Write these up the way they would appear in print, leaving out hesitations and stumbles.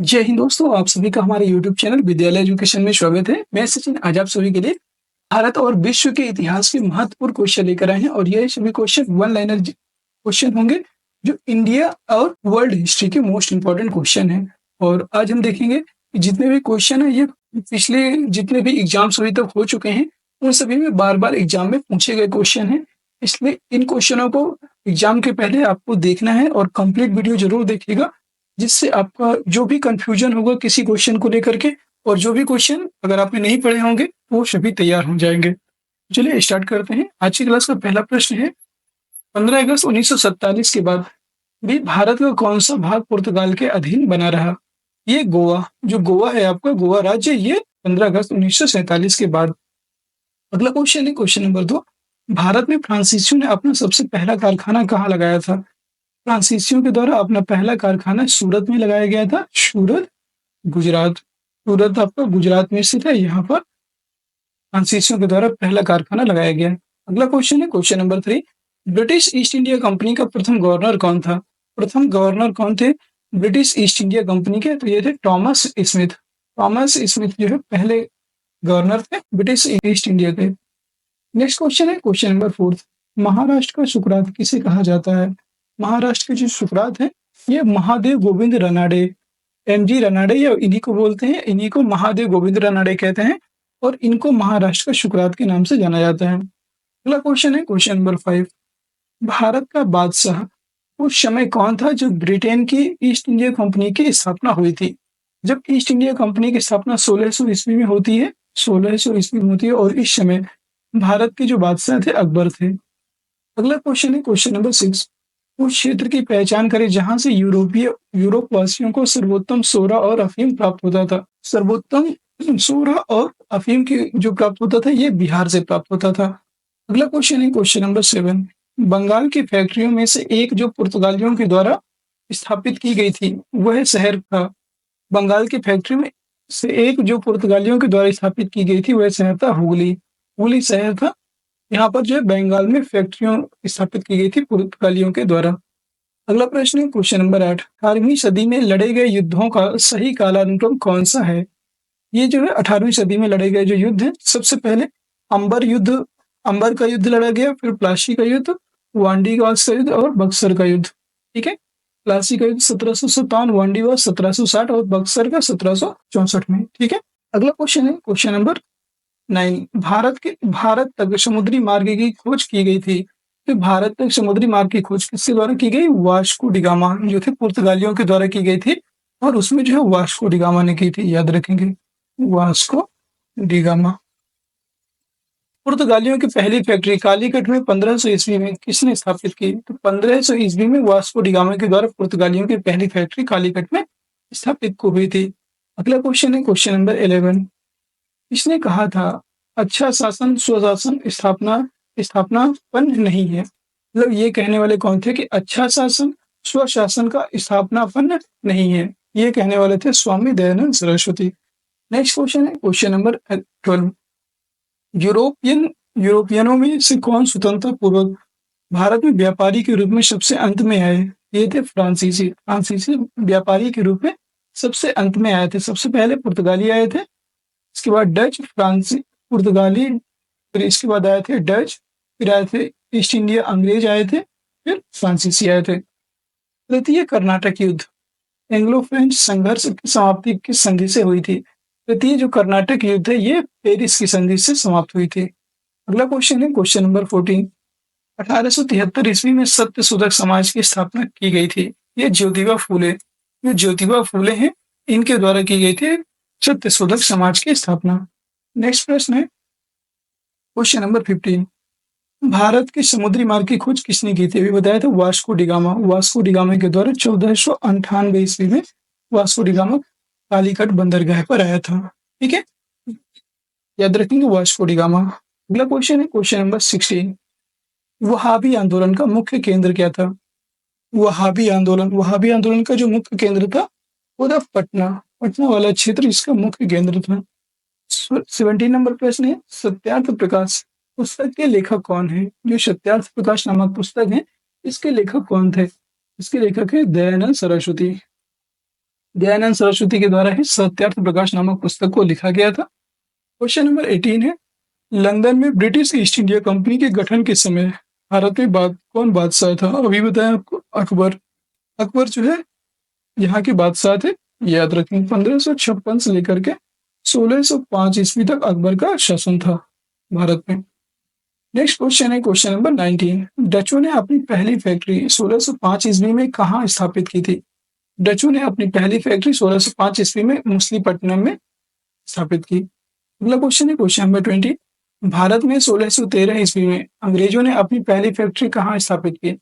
जय हिंद दोस्तों, आप सभी का हमारे यूट्यूब चैनल विद्यालय एजुकेशन में स्वागत है। मैं सचिन आज आप सभी के लिए भारत और विश्व के इतिहास के महत्वपूर्ण क्वेश्चन लेकर आए हैं और ये सभी क्वेश्चन वन लाइनर क्वेश्चन होंगे जो इंडिया और वर्ल्ड हिस्ट्री के मोस्ट इंपॉर्टेंट क्वेश्चन हैं। और आज हम देखेंगे कि जितने भी क्वेश्चन है ये पिछले जितने भी एग्जाम्स अभी तक हो चुके हैं उन सभी में बार-बार एग्जाम में पूछे गए क्वेश्चन हैं। इसलिए इन क्वेश्चनों को एग्जाम के पहले आपको देखना है और कंप्लीट वीडियो जरूर देखिएगा, जिससे आपका जो भी कंफ्यूजन होगा किसी क्वेश्चन को लेकर के और जो भी क्वेश्चन अगर आपने नहीं पढ़े होंगे वो सभी तैयार हो जाएंगे। चलिए स्टार्ट करते हैं। आज की क्लास का पहला प्रश्न है, 15 अगस्त 1947 के बाद भी भारत का कौन सा भाग पुर्तगाल के अधीन बना रहा? ये गोवा, जो गोवा है आपका गोवा राज्य, ये 15 अगस्त 1947 के बाद। अगला क्वेश्चन है क्वेश्चन नंबर 2, भारत में फ्रांसीसियों ने अपना सबसे पहला कारखाना कहाँ लगाया था? फ्रांसीसियों के द्वारा अपना पहला कारखाना सूरत में लगाया गया था। सूरत, गुजरात। सूरत आपका गुजरात में स्थित है। यहाँ पर फ्रांसीसियों के द्वारा पहला कारखाना लगाया गया। अगला क्वेश्चन है question number 3, British east India company का प्रथम गवर्नर कौन था? प्रथम गवर्नर कौन थे ब्रिटिश ईस्ट इंडिया कंपनी के? तो ये थे थॉमस स्मिथ। थॉमस स्मिथ जो है पहले गवर्नर थे ब्रिटिश ईस्ट इंडिया के। नेक्स्ट क्वेश्चन है क्वेश्चन नंबर 4, महाराष्ट्र का सुकरात किसे कहा जाता है? महाराष्ट्र के जो सुकरात है ये महादेव गोविंद रनाडे, एमजी रनाडे, या इन्हीं को बोलते हैं, इन्हीं को महादेव गोविंद रनाडे कहते हैं और इनको महाराष्ट्र का शुक्रात के नाम से जाना जाता है। अगला क्वेश्चन है क्वेश्चन नंबर 5, भारत का बादशाह उस समय कौन था जब ब्रिटेन की ईस्ट इंडिया कंपनी की स्थापना हुई थी? जब ईस्ट इंडिया कंपनी की स्थापना 1600 ईस्वी में होती है, 1600 ईस्वी में होती है और इस समय भारत के जो बादशाह थे अकबर थे। अगला क्वेश्चन है क्वेश्चन नंबर 6, उस क्षेत्र की पहचान करें जहां से यूरोप वासियों को सर्वोत्तम सोरा और अफीम प्राप्त होता था। सर्वोत्तम सोरा और अफीम की जो प्राप्त होता था ये बिहार से प्राप्त होता था। अगला क्वेश्चन है क्वेश्चन नंबर 7, बंगाल की फैक्ट्रियों में से एक जो पुर्तगालियों के द्वारा स्थापित की गई थी वह शहर था। बंगाल की फैक्ट्री में से एक जो पुर्तगालियों के द्वारा स्थापित की गई थी वह शहर था हुगली। हुगली शहर था। यहाँ पर जो है बंगाल में फैक्ट्रियों स्थापित की गई थी पुर्तगालियों के द्वारा। अगला प्रश्न है क्वेश्चन नंबर 8, 18वीं सदी में लड़े गए युद्धों का सही कालानुक्रम कौन सा है? ये जो है 18वीं सदी में लड़े गए जो युद्ध है, सबसे पहले अंबर युद्ध, अंबर का युद्ध लड़ा गया, फिर प्लासी का युद्ध, वांडीवास का युद्ध और बक्सर का युद्ध। ठीक है, प्लासी का युद्ध 1757, वांडीवास 1760 और बक्सर का 1764 में। ठीक है, अगला क्वेश्चन है क्वेश्चन नंबर 9, भारत तक समुद्री मार्ग की खोज की गई थी। तो भारत तक समुद्री मार्ग की खोज किसके द्वारा की गई? वास्को डिगामा जो थे पुर्तगालियों के द्वारा की गई थी और उसमें जो है वास्को डिगामा ने की थी, याद रखेंगे, वास्को डिगामा। पुर्तगालियों की पहली फैक्ट्री कालीकट में 1500 ईस्वी में किसने स्थापित की? तो 1500 ईस्वी में वास्को डिगामा के द्वारा पुर्तगालियों की पहली फैक्ट्री कालीकट में स्थापित को हुई थी। अगला क्वेश्चन है क्वेश्चन नंबर 11, इसने कहा था अच्छा शासन स्वशासन स्थापनापन्न नहीं है। मतलब ये कहने वाले कौन थे कि अच्छा शासन स्वशासन का स्थापनापन्न नहीं है? ये कहने वाले थे स्वामी दयानंद सरस्वती। नेक्स्ट क्वेश्चन है क्वेश्चन नंबर 12, यूरोपियनों में से कौन स्वतंत्रता पूर्वक भारत में व्यापारी के रूप में सबसे अंत में आए? ये थे फ्रांसीसी। फ्रांसीसी व्यापारी के रूप में सबसे अंत में आए थे। सबसे पहले पुर्तगाली आए थे, इसके बाद डच, फ्रांसी, पुर्तगाली, फिर इसके बाद आए थे डच, फिर आए थे ईस्ट इंडिया अंग्रेज आए थे, फिर फ्रांसीसी आए थे। तृतीय कर्नाटक युद्ध एंग्लो फ्रेंच संघर्ष की समाप्ति किस संधि से हुई थी? तृतीय जो कर्नाटक युद्ध है ये पेरिस की संधि से समाप्त हुई थी। अगला क्वेश्चन है क्वेश्चन नंबर 14, 1873 ईस्वी में सत्य शोधक समाज की स्थापना की गई थी। ये ज्योतिबा फूले, जो ज्योतिबा फूले हैं इनके द्वारा की गई थी सत्य शोधक समाज की स्थापना। नेक्स्ट प्रश्न है क्वेश्चन नंबर 15, भारत के समुद्री मार्ग की खोज किसने की थी? अभी बताया था वास्को डिगामा। वास्को डिगामा के द्वारा 1498 ईस्वी में वास्को डिगामा कालीकट बंदरगाह पर आया था। ठीक है, याद रखेंगे वास्को डिगामा। अगला क्वेश्चन है क्वेश्चन नंबर 16, वहाबी आंदोलन का मुख्य केंद्र क्या था? वहाबी आंदोलन का जो मुख्य केंद्र था वो था पटना। पटना वाला क्षेत्र इसका मुख्य केंद्र था। 17 नंबर प्रश्न है, सत्यार्थ प्रकाश पुस्तक के लेखक कौन है? जो सत्यार्थ प्रकाश नामक पुस्तक है इसके लेखक कौन थे? इसके लेखक है दयानंद सरस्वती। दयानंद सरस्वती के द्वारा ही सत्यार्थ प्रकाश नामक पुस्तक को लिखा गया था। क्वेश्चन नंबर 18 है, लंदन में ब्रिटिश ईस्ट इंडिया कंपनी के गठन के समय भारत में कौन बादशाह था? अभी बताया आपको, अकबर। अकबर जो है यहाँ के बादशाह थे, याद रखें। 1556 से लेकर के 1605 ईस्वी तक अकबर का शासन था भारत में। नेक्स्ट क्वेश्चन है क्वेश्चन नंबर 19, डचों ने अपनी पहली फैक्ट्री 1605 ईस्वी में कहाँ स्थापित की थी? डचों ने अपनी पहली फैक्ट्री 1605 ईस्वी में मछलीपट्टनम में स्थापित की। अगला क्वेश्चन है क्वेश्चन नंबर 20, भारत में 1613 ईस्वी में अंग्रेजों ने अपनी पहली फैक्ट्री कहाँ स्थापित की?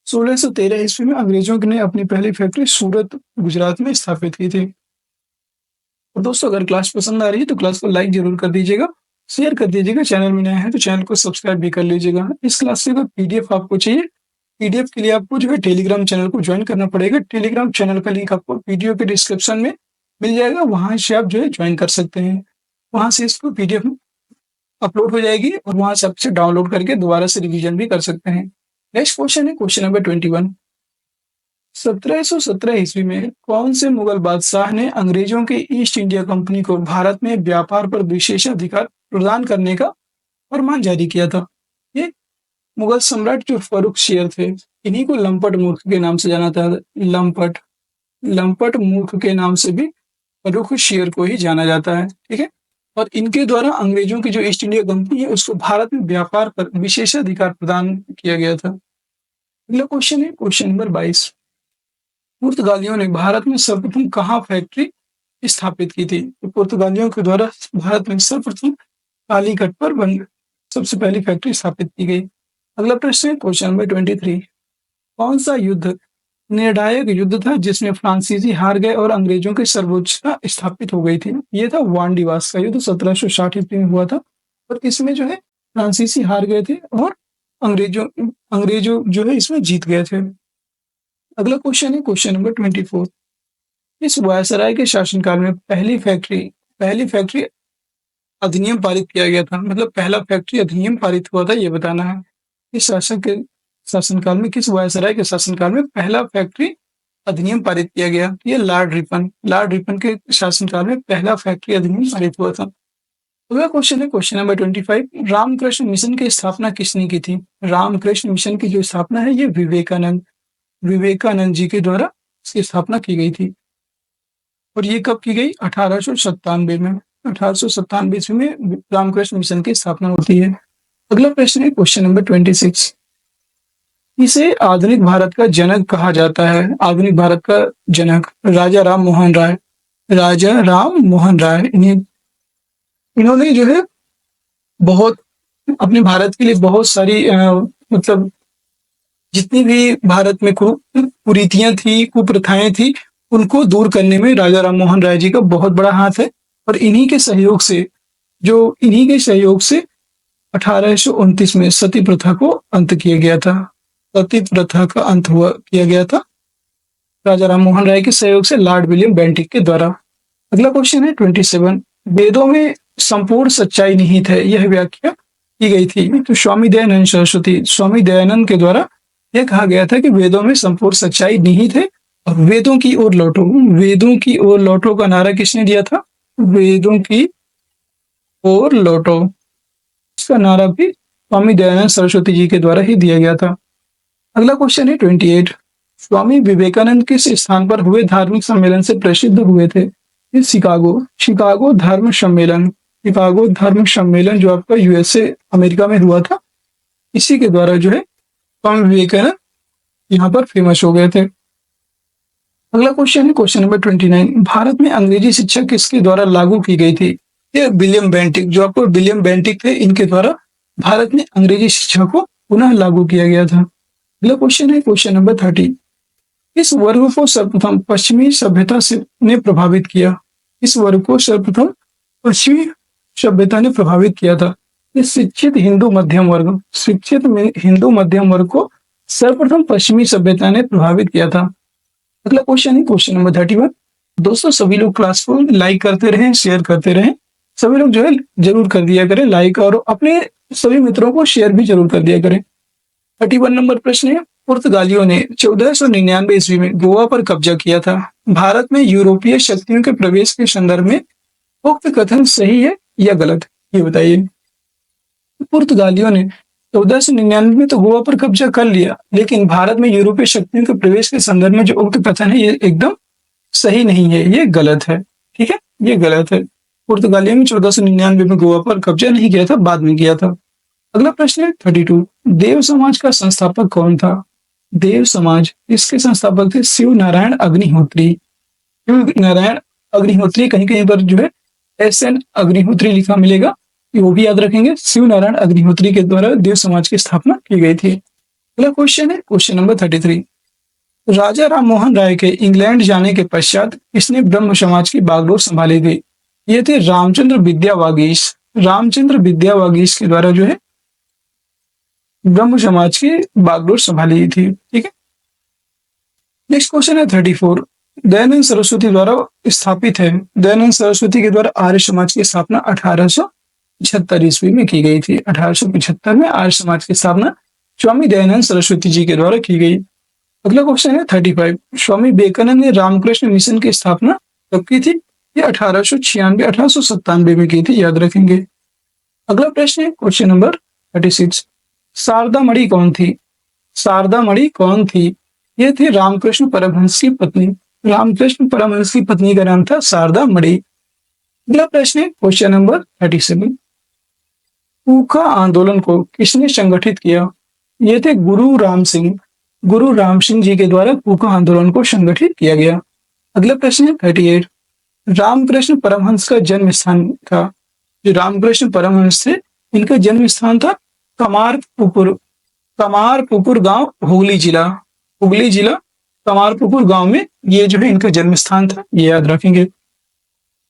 1613 ईस्वी में अंग्रेजों ने अपनी पहली फैक्ट्री सूरत, गुजरात में स्थापित की थी। और दोस्तों, अगर क्लास पसंद आ रही है तो क्लास को लाइक जरूर कर दीजिएगा, शेयर कर दीजिएगा, चैनल में नया है तो चैनल को सब्सक्राइब भी कर लीजिएगा। इस क्लास से अगर पीडीएफ आपको चाहिए, पीडीएफ के लिए आपको जो है टेलीग्राम चैनल को ज्वाइन करना पड़ेगा। टेलीग्राम चैनल का लिंक आपको वीडियो के डिस्क्रिप्शन में मिल जाएगा, वहां से आप जो है ज्वाइन कर सकते हैं। वहां से इसको पीडीएफ अपलोड हो जाएगी और वहां से आपसे डाउनलोड करके दोबारा से रिवीजन भी कर सकते हैं। नेक्स्ट क्वेश्चन है क्वेश्चन नंबर 21, 1717 ईस्वी में कौन से मुगल बादशाह ने अंग्रेजों के ईस्ट इंडिया कंपनी को भारत में व्यापार पर विशेषाधिकार प्रदान करने का फरमान जारी किया था? ये मुगल सम्राट जो फर्रुखशियर थे, इन्हीं को लंपट मूर्ख के नाम से जाना था। लंपट मूर्ख के नाम से भी फर्रुखशियर को ही जाना जाता है, ठीक है। और इनके द्वारा अंग्रेजों की जो ईस्ट इंडिया कंपनी है उसको भारत में व्यापार पर विशेषाधिकार प्रदान किया गया था। अगला क्वेश्चन है क्वेश्चन नंबर 22, पुर्तगालियों ने भारत में सर्वप्रथम कहाँ फैक्ट्री स्थापित की थी? तो पुर्तगालियों के द्वारा भारत में सर्वप्रथम कालीकट पर सबसे पहली फैक्ट्री स्थापित की गई। अगला प्रश्न है क्वेश्चन नंबर 23, कौन सा युद्ध निर्णायक युद्ध था जिसमें फ्रांसीसी हार गए और अंग्रेजों की सर्वोच्चता स्थापित हो गई थी? ये था वांडीवास का युद्ध, 1760 ईस्वी में हुआ था और इसमें जो है फ्रांसीसी हार गए थे और अंग्रेजों जो है इसमें जीत गए थे। अगला क्वेश्चन है क्वेश्चन नंबर 24, इस वायसराय के शासनकाल में पहली फैक्ट्री अधिनियम पारित किया गया था, मतलब पहला फैक्ट्री अधिनियम पारित हुआ था, ये बताना है। इस शासक के शासनकाल में, किस वायसराय के शासनकाल में पहला फैक्ट्री अधिनियम पारित किया गया? ये लॉर्ड रिपन के शासनकाल में पहला फैक्ट्री अधिनियम पारित हुआ था। अगला क्वेश्चन है क्वेश्चन नंबर 25, रामकृष्ण मिशन की स्थापना किसने की थी? रामकृष्ण मिशन की जो स्थापना है ये विवेकानंद जी के द्वारा इसकी स्थापना की गई थी। और ये कब की गई? 1897 में। 1897 ईस्वी में रामकृष्ण मिशन की स्थापना होती है। अगला प्रश्न है क्वेश्चन नंबर 26, इसे आधुनिक भारत का जनक कहा जाता है। आधुनिक भारत का जनक राजा राम मोहन राय। इन्होंने जो है बहुत अपने भारत के लिए बहुत सारी मतलब जितनी भी भारत में कुरीतियां थी, कुप्रथाएं थी, उनको दूर करने में राजा राम मोहन राय जी का बहुत बड़ा हाथ है। और इन्हीं के सहयोग से 1829 में सती प्रथा को अंत किया गया था। सती प्रथा का अंत किया गया था राजा राम मोहन राय के सहयोग से लॉर्ड विलियम बेंटिक के द्वारा। अगला क्वेश्चन है 27, वेदों में संपूर्ण सच्चाई निहित है, यह व्याख्या की गई थी। तो स्वामी दयानंद के द्वारा यह कहा गया था कि वेदों में संपूर्ण सच्चाई निहित है और वेदों की ओर लौटो का नारा किसने दिया था? वेदों की ओर लौटो, इसका नारा भी स्वामी दयानंद सरस्वती जी के द्वारा ही दिया गया था। अगला क्वेश्चन है 28, स्वामी विवेकानंद किस स्थान पर हुए धार्मिक सम्मेलन से प्रसिद्ध हुए थे? शिकागो धर्म सम्मेलन जो आपका यूएसए अमेरिका में हुआ था, इसी के द्वारा जो है स्वामी विवेकानंद यहाँ पर फेमस हो गए थे। अगला क्वेश्चन है क्वेश्चन नंबर 29, भारत में अंग्रेजी शिक्षा किसके द्वारा लागू की गई थी? ये विलियम बेंटिक थे, इनके द्वारा भारत में अंग्रेजी शिक्षा को पुनः लागू किया गया था। अगला क्वेश्चन है क्वेश्चन नंबर 30, इस वर्ग को सर्वप्रथम पश्चिमी सभ्यता ने प्रभावित किया? इस वर्ग को सर्वप्रथम पश्चिमी सभ्यता ने प्रभावित किया था। इस शिक्षित हिंदू मध्यम वर्ग को सर्वप्रथम पश्चिमी सभ्यता ने प्रभावित किया था। अगला क्वेश्चन है क्वेश्चन नंबर 31, दोस्तों सभी लोग क्लास को लाइक करते रहें, शेयर करते रहें, सभी लोग जो है जरूर कर दिया करें लाइक, और अपने सभी मित्रों को शेयर भी जरूर कर दिया करें। 31 नंबर प्रश्न है, पुर्तगालियों ने 1499 ईस्वी में गोवा पर कब्जा किया था। भारत में यूरोपीय शक्तियों के प्रवेश के संदर्भ में उक्त कथन सही है या गलत, ये बताइए। पुर्तगालियों ने 1499 में तो गोवा पर कब्जा कर लिया, लेकिन भारत में यूरोपीय शक्तियों के प्रवेश के संदर्भ में जो उक्त कथन है ये एकदम सही नहीं है, ये गलत है। ठीक है, ये गलत है। पुर्तगालियों ने 1499 में गोवा पर कब्जा नहीं किया था, बाद में किया था। अगला प्रश्न है 32। देव समाज का संस्थापक कौन था? देव समाज, इसके संस्थापक थे शिव नारायण अग्निहोत्री। शिव नारायण अग्निहोत्री, कहीं कहीं पर जो है SN अग्निहोत्री लिखा मिलेगा, वो भी याद रखेंगे। शिव नारायण अग्निहोत्री के द्वारा देव समाज की स्थापना की गई थी। अगला क्वेश्चन है क्वेश्चन नंबर 33। राजा राम मोहन राय के इंग्लैंड जाने के पश्चात किसने ब्रह्म समाज की बागडोर संभाली थी? ये थे रामचंद्र विद्या वागीश। रामचंद्र विद्या वागीश के द्वारा जो है ब्रह्म समाज की बागडोर संभाली थी। ठीक है, नेक्स्ट क्वेश्चन है 34। दयानंद सरस्वती द्वारा स्थापित है। दयानंद सरस्वती के द्वारा आर्य समाज की स्थापना 1875 ईस्वी में की गई थी। 1875 में आर्य समाज की स्थापना स्वामी दयानंद सरस्वती जी के द्वारा की गई। अगला क्वेश्चन है 35। स्वामी विवेकानंद ने रामकृष्ण मिशन की स्थापना कब की थी? ये 1896-1897 में की थी, याद रखेंगे। अगला प्रश्न है क्वेश्चन नंबर 36। शारदा मणि कौन थी? शारदा मणि कौन थी? ये थी रामकृष्ण परमहंस की पत्नी। रामकृष्ण परमहंस की पत्नी का नाम था शारदा मणि। अगला प्रश्न है क्वेश्चन नंबर 37। कूका आंदोलन को किसने संगठित किया? ये थे गुरु राम सिंह। गुरु राम सिंह जी के द्वारा कूका आंदोलन को संगठित किया गया। अगला प्रश्न है 38। रामकृष्ण परमहंस का जन्म स्थान था। जो रामकृष्ण परमहंस थे, इनका जन्म स्थान था कमारपुकुर गांव, हुगली जिला कमारपुकुर गांव में ये जो है इनका जन्म स्थान था, ये याद रखेंगे।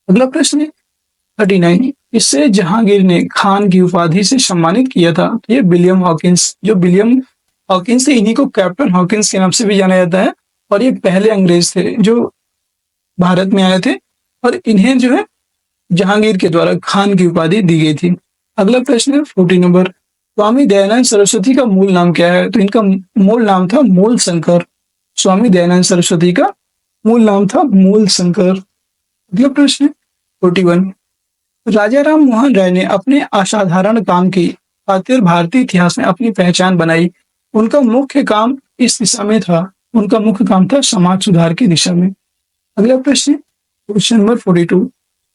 अगला प्रश्न है 39। इससे जहांगीर ने खान की उपाधि से सम्मानित किया था। तो ये विलियम हॉकिंस, जो विलियम हॉकिंस थे, इन्हीं को कैप्टन हॉकिंस के नाम से भी जाना जाता है, और ये पहले अंग्रेज थे जो भारत में आए थे, और इन्हें जो है जहांगीर के द्वारा खान की उपाधि दी गई थी। अगला प्रश्न है 40 नंबर। स्वामी दयानंद सरस्वती का मूल नाम क्या है? तो इनका मूल नाम था मूल शंकर। स्वामी दयानंद सरस्वती का मूल नाम था मूल शंकर। अगला प्रश्न है 41। राजा राम मोहन राय ने अपने असाधारण काम की खातिर भारतीय इतिहास में अपनी पहचान बनाई। उनका मुख्य काम इस दिशा में था। उनका मुख्य काम था समाज सुधार की दिशा में। अगला प्रश्न है क्वेश्चन नंबर 42।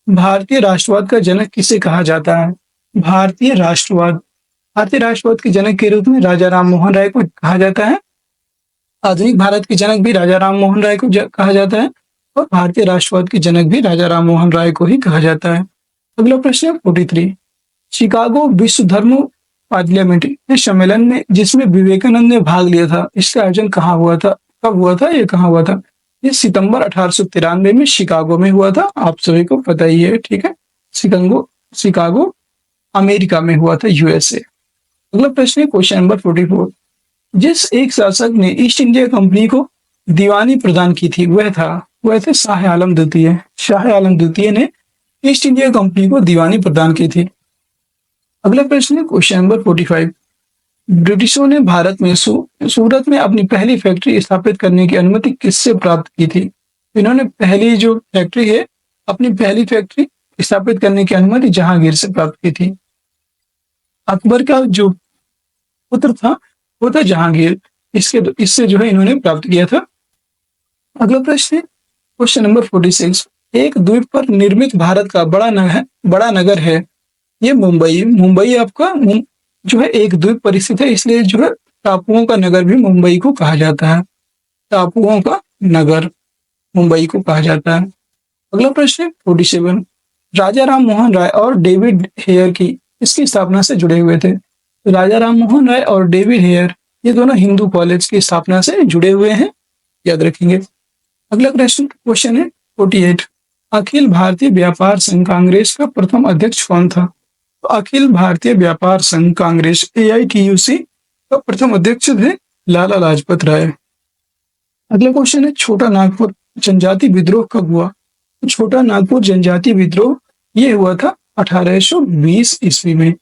भारतीय राष्ट्रवाद का जनक किसे कहा जाता है? भारतीय राष्ट्रवाद के जनक के रूप में राजा राम मोहन राय को कहा जाता है। आधुनिक भारत के जनक भी राजा राम मोहन राय को कहा जाता है, और भारतीय राष्ट्रवाद के जनक भी राजा राम मोहन राय को ही कहा जाता है। अगला प्रश्न है 43। शिकागो विश्व धर्म पार्लियामेंट सम्मेलन में जिसमें विवेकानंद ने भाग लिया था, इसका आयोजन कहाँ हुआ था, कब हुआ था, ये कहाँ हुआ था? ये सितंबर 1893 में शिकागो में हुआ था। आप सभी को पता ही है। ठीक है, शिकागो अमेरिका में हुआ था, USA। अगला प्रश्न है क्वेश्चन नंबर 44। जिस एक शासक ने ईस्ट इंडिया कंपनी को दीवानी प्रदान की थी वह थे शाह आलम द्वितीय। शाह आलम द्वितीय ने ईस्ट इंडिया कंपनी को दीवानी प्रदान की थी। अगला प्रश्न है क्वेश्चन नंबर 45। ब्रिटिशों ने भारत में सूरत में अपनी पहली फैक्ट्री स्थापित करने की अनुमति किससे प्राप्त की थी? इन्होंने पहली जो फैक्ट्री है, अपनी पहली फैक्ट्री स्थापित करने की अनुमति जहांगीर से प्राप्त की थी। अकबर का जो पुत्र था वो था जहांगीर। इससे जो है इन्होंने प्राप्त किया था। अगला प्रश्न है क्वेश्चन नंबर 46। एक द्वीप पर निर्मित भारत का बड़ा नगर है, ये मुंबई। मुंबई आपका जो है एक द्वीप पर स्थित है, इसलिए जो है टापुओं का नगर भी मुंबई को कहा जाता है। टापुओं का नगर मुंबई को कहा जाता है। अगला प्रश्न है 47। राजा राम मोहन राय और डेविड हेयर की इसकी स्थापना से जुड़े हुए थे। राजा राम मोहन राय और डेविड हेयर ये दोनों हिंदू कॉलेज की स्थापना से जुड़े हुए हैं, याद रखेंगे। अगला क्वेश्चन है 48। अखिल भारतीय व्यापार संघ कांग्रेस का प्रथम अध्यक्ष कौन था? तो अखिल भारतीय व्यापार संघ कांग्रेस AITUC का प्रथम अध्यक्ष थे लाला लाजपत राय। अगला क्वेश्चन है छोटा नागपुर जनजाति विद्रोह कब हुआ? तो छोटा नागपुर जनजाति विद्रोह ये हुआ था 1820 ईस्वी में।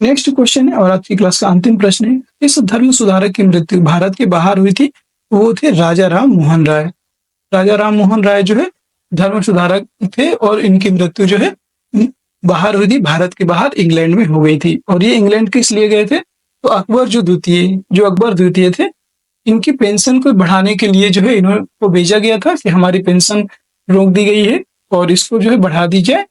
नेक्स्ट क्वेश्चन है और आज की क्लास का अंतिम प्रश्न है, इस धर्म सुधारक की मृत्यु भारत के बाहर हुई थी, वो थे राजा राम मोहन राय। राजा राम मोहन राय जो है धर्म सुधारक थे और इनकी मृत्यु जो है बाहर हुई थी, भारत के बाहर इंग्लैंड में हो गई थी। और ये इंग्लैंड किस लिए गए थे, तो अकबर द्वितीय थे, इनकी पेंशन को बढ़ाने के लिए जो है इनको भेजा गया था कि हमारी पेंशन रोक दी गई है और इसको जो है बढ़ा दी जाए,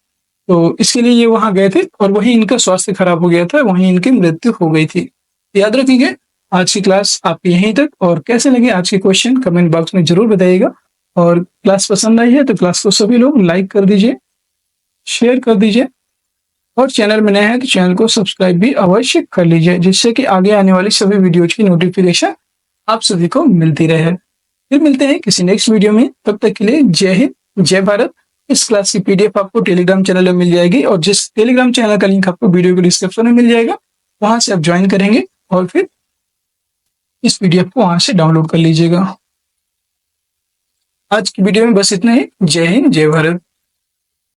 तो इसके लिए ये वहां गए थे और वहीं इनका स्वास्थ्य खराब हो गया था, वहीं इनकी मृत्यु हो गई थी। याद रखेंगे आज की क्लास आपकी यहीं तक, और कैसे लगे आज के क्वेश्चन कमेंट बॉक्स में जरूर बताइएगा। और क्लास पसंद आई है तो क्लास को सभी लोग लाइक कर दीजिए, शेयर कर दीजिए, और चैनल में नए हैं तो चैनल को सब्सक्राइब भी अवश्य कर लीजिए, जिससे कि आगे आने वाली सभी वीडियोज की नोटिफिकेशन आप सभी को मिलती रहे। फिर मिलते हैं किसी नेक्स्ट वीडियो में, तब तक के लिए जय हिंद, जय भारत। इस क्लास की पीडीएफ आपको टेलीग्राम चैनल में मिल जाएगी, और जिस टेलीग्राम चैनल का लिंक आपको वीडियो के डिस्क्रिप्शन में मिल जाएगा, वहां से आप ज्वाइन करेंगे और फिर इस पीडीएफ को वहां से डाउनलोड कर लीजिएगा। आज की वीडियो में बस इतना ही। जय हिंद, जय भारत।